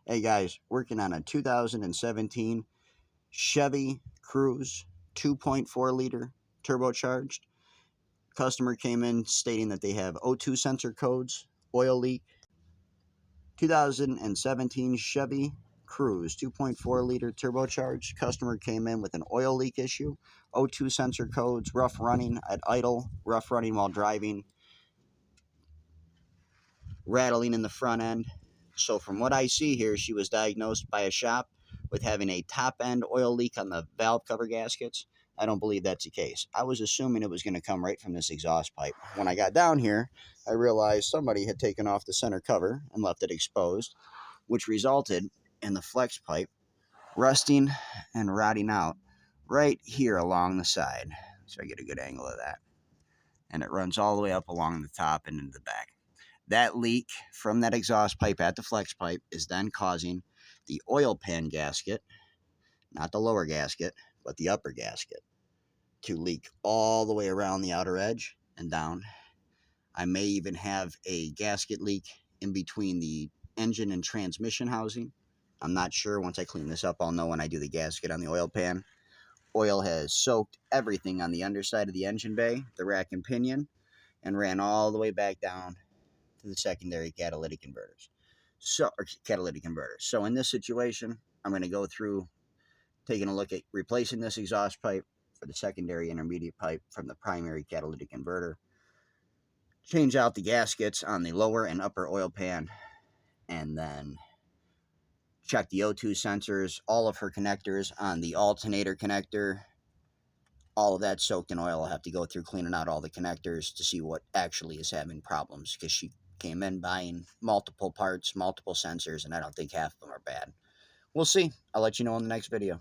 Hey guys, working on a 2017 Chevy Cruze 2.4 liter turbocharged. Customer came in stating that they have O2 sensor codes, oil leak. 2017 Chevy Cruze 2.4 liter turbocharged. Customer came in with an oil leak issue, O2 sensor codes, rough running at idle, rough running while driving, rattling in the front end. So from what I see here, she was diagnosed by a shop with having a top end oil leak on the valve cover gaskets. I don't believe that's the case. I was assuming it was going to come right from this exhaust pipe. When I got down here, I realized somebody had taken off the center cover and left it exposed, which resulted in the flex pipe rusting and rotting out right here along the side. So I get a good angle of that. And it runs all the way up along the top and into the back. That leak from that exhaust pipe at the flex pipe is then causing the oil pan gasket, not the lower gasket, but the upper gasket, to leak all the way around the outer edge and down. I may even have a gasket leak in between the engine and transmission housing. I'm not sure. Once I clean this up, I'll know when I do the gasket on the oil pan. Oil has soaked everything on the underside of the engine bay, the rack and pinion, and ran all the way back down to the secondary catalytic converters. So in this situation, I'm going to go through taking a look at replacing this exhaust pipe for the secondary intermediate pipe from the primary catalytic converter, change out the gaskets on the lower and upper oil pan, and then check the O2 sensors, all of her connectors on the alternator connector. All of that soaked in oil. I'll have to go through cleaning out all the connectors to see what actually is having problems, because she came in buying multiple parts, multiple sensors, and I don't think half of them are bad. We'll see. I'll let you know in the next video.